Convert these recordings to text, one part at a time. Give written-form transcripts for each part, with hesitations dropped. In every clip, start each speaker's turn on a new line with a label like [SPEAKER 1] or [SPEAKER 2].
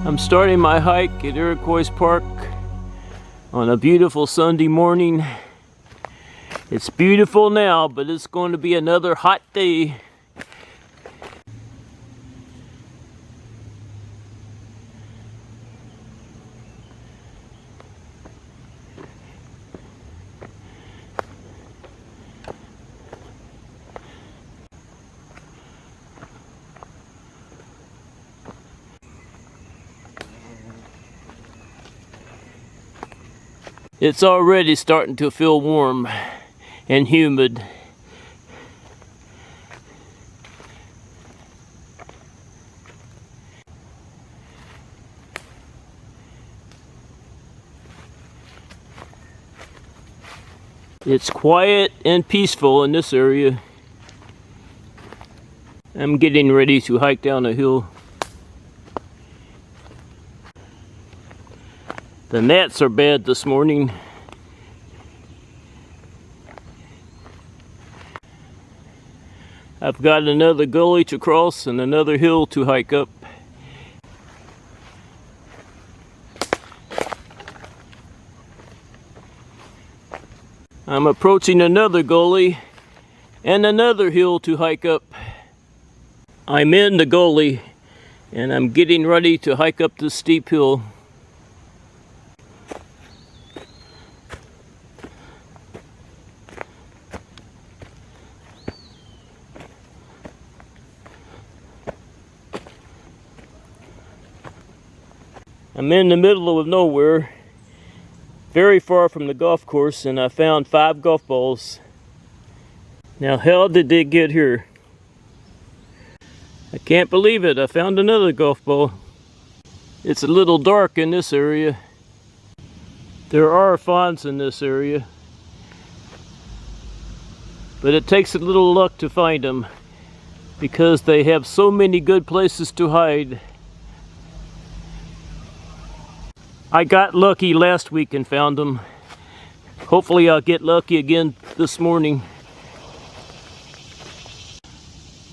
[SPEAKER 1] I'm starting my hike at Iroquois Park on a beautiful Sunday morning. It's beautiful now, but it's going to be another hot day. It's already starting to feel warm and humid. It's quiet and peaceful in this area. I'm getting ready to hike down a hill. The gnats are bad this morning. I've got another gully to cross and another hill to hike up. I'm approaching another gully and another hill to hike up. I'm in the gully and I'm getting ready to hike up this steep hill. I'm in the middle of nowhere, very far from the golf course, and I found 5 golf balls. Now, how did they get here? I can't believe it. I found another golf ball. It's a little dark in this area. There are fawns in this area, but it takes a little luck to find them because they have so many good places to hide. I got lucky last week and found them. Hopefully I'll get lucky again this morning.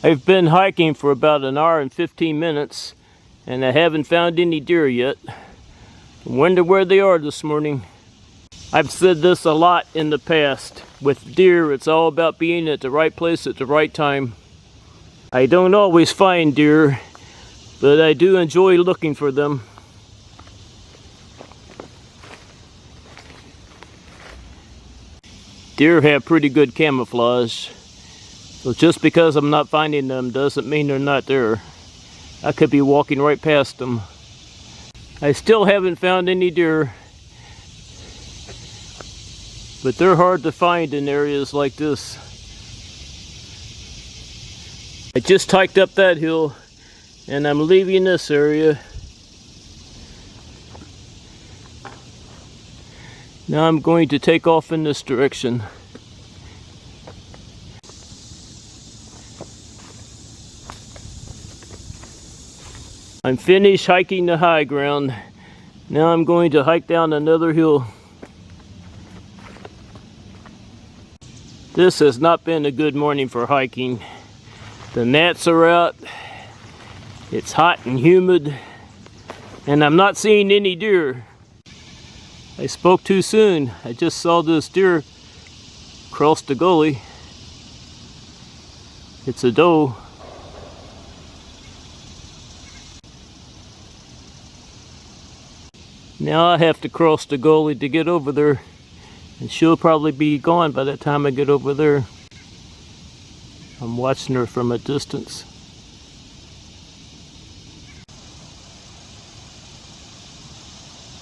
[SPEAKER 1] I've been hiking for about an hour and 15 minutes and I haven't found any deer yet. I wonder where they are this morning. I've said this a lot in the past. With deer, it's all about being at the right place at the right time. I don't always find deer, but I do enjoy looking for them. Deer have pretty good camouflage, so just because I'm not finding them doesn't mean they're not there. I could be walking right past them. I still haven't found any deer, but they're hard to find in areas like this. I just hiked up that hill and I'm leaving this area. Now I'm going to take off in this direction. I'm finished hiking the high ground. Now I'm going to hike down another hill. This has not been a good morning for hiking. The gnats are out. It's hot and humid. And I'm not seeing any deer. I spoke too soon. I just saw this deer cross the gully. It's a doe. Now I have to cross the gully to get over there, and she'll probably be gone by the time I get over there. I'm watching her from a distance.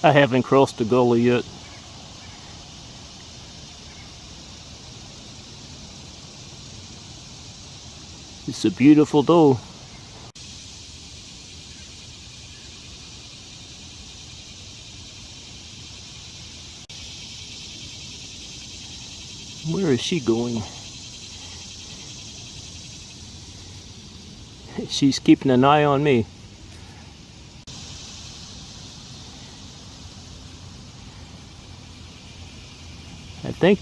[SPEAKER 1] I haven't crossed the gully yet. It's a beautiful doe. Where is she going? She's keeping an eye on me. I think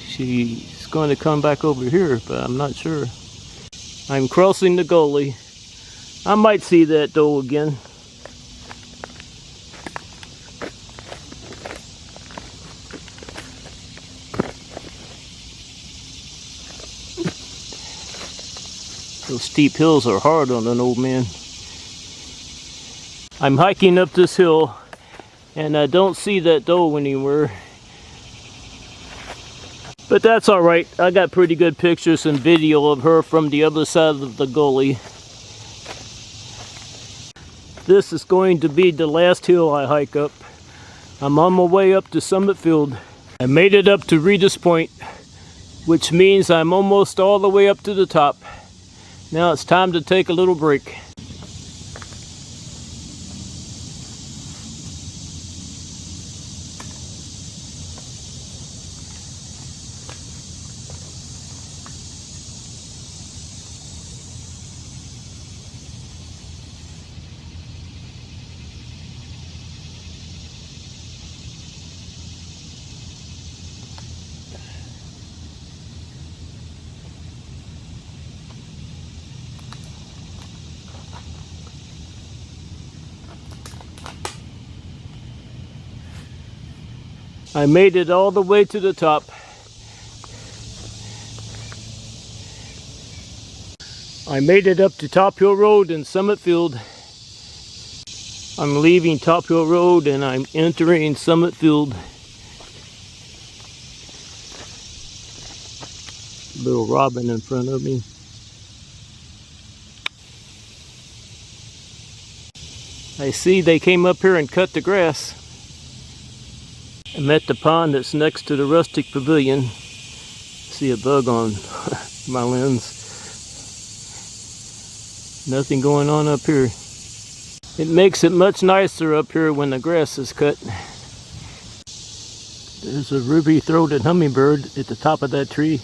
[SPEAKER 1] she's going to come back over here, but I'm not sure. I'm crossing the gully. I might see that doe again. Those steep hills are hard on an old man. I'm hiking up this hill and I don't see that doe anywhere. But that's alright. I got pretty good pictures and video of her from the other side of the gully. This is going to be the last hill I hike up. I'm on my way up to Summit Field. I made it up to Reedus Point, which means I'm almost all the way up to the top. Now it's time to take a little break. I made it all the way to the top. I made it up to Top Hill Road in Summit Field. I'm leaving Top Hill Road and I'm entering Summit Field. Little robin in front of me. I see they came up here and cut the grass. I'm at the pond that's next to the rustic pavilion. See a bug on my lens. Nothing going on up here. It makes it much nicer up here when the grass is cut. There's a ruby-throated hummingbird at the top of that tree.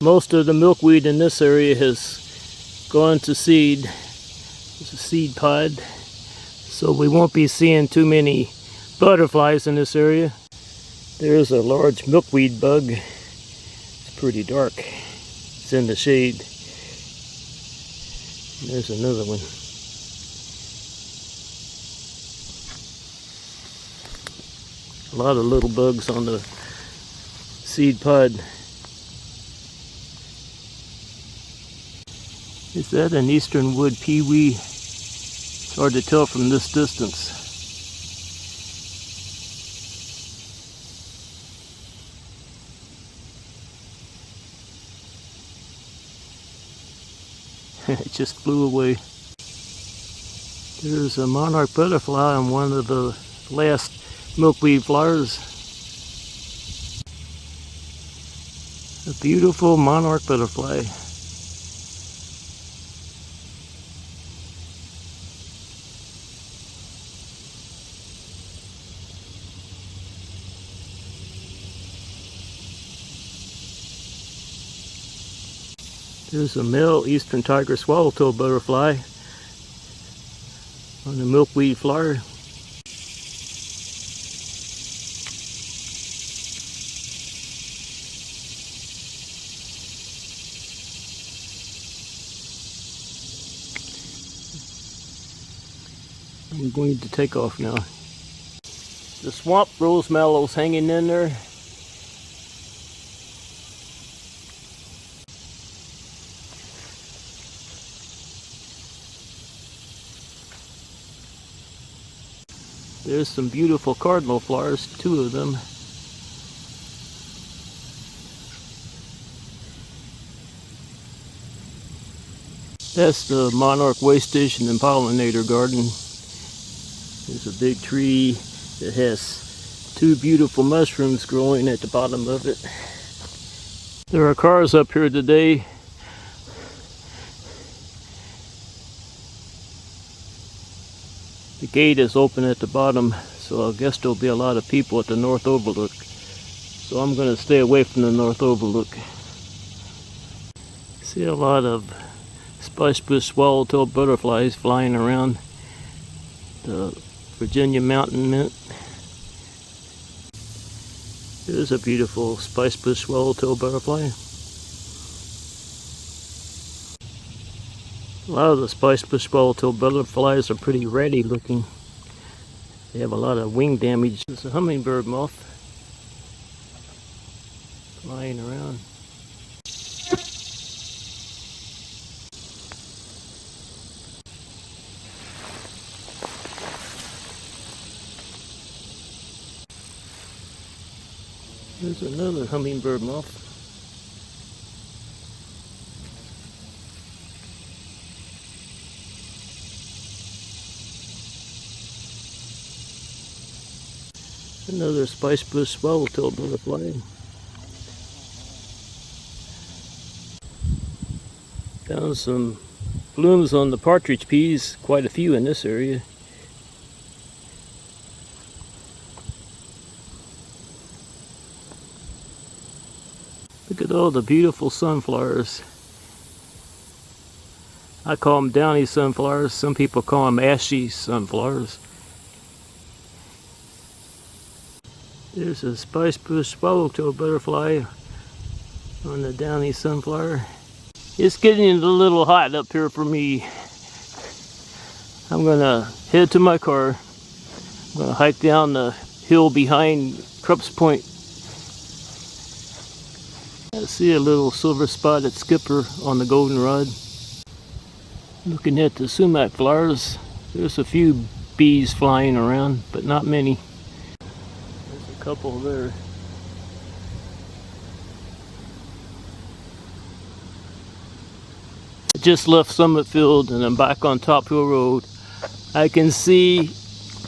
[SPEAKER 1] Most of the milkweed in this area has gone to seed. It's a seed pod, so we won't be seeing too many butterflies in this area. There's a large milkweed bug. It's pretty dark. It's in the shade. There's another one. A lot of little bugs on the seed pod. Is that an eastern wood peewee? It's hard to tell from this distance. It just flew away. There's a monarch butterfly on one of the last milkweed flowers. A beautiful monarch butterfly. There's a male eastern tiger swallowtail butterfly on the milkweed flower. I'm going to take off now. The swamp rose mallow's hanging in there. There's some beautiful cardinal flowers, 2 of them. That's the monarch way station and pollinator garden. There's a big tree that has 2 beautiful mushrooms growing at the bottom of it. There are cars up here today. The gate is open at the bottom, so I guess there'll be a lot of people at the North Overlook. So I'm going to stay away from the North Overlook. See a lot of spicebush swallowtail butterflies flying around. The Virginia mountain mint. There's a beautiful spicebush swallowtail butterfly. A lot of the spicebush swallowtail butterflies are pretty ratty looking. They have a lot of wing damage. There's a hummingbird moth flying around. There's another hummingbird moth. Another spice bush swallowtail butterfly. Found some blooms on the partridge peas, quite a few in this area. Look at all the beautiful sunflowers. I call them downy sunflowers. Some people call them ashy sunflowers. There's a spice bush swallowtail butterfly on the downy sunflower. It's getting a little hot up here for me. I'm gonna head to my car. I'm gonna hike down the hill behind Krupp's Point. I see a little silver spotted skipper on the goldenrod. Looking at the sumac flowers, there's a few bees flying around, but not many. There's a couple there. I just left Summit Field and I'm back on Top Hill Road. I can see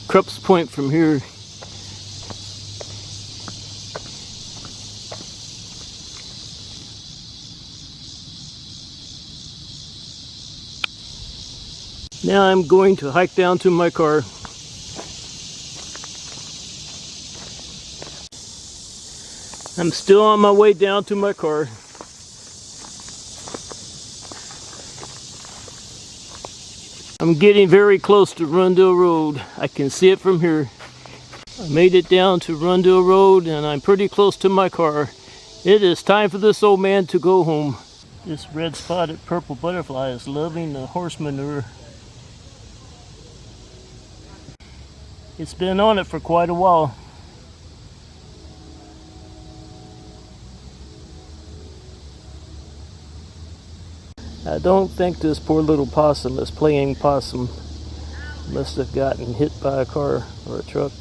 [SPEAKER 1] Krupp's Point from here. Now I'm going to hike down to my car. I'm still on my way down to my car. I'm getting very close to Rundle Road. I can see it from here. I made it down to Rundle Road and I'm pretty close to my car. It is time for this old man to go home. This red spotted purple butterfly is loving the horse manure. It's been on it for quite a while. I don't think this poor little possum is playing possum. Must have gotten hit by a car or a truck.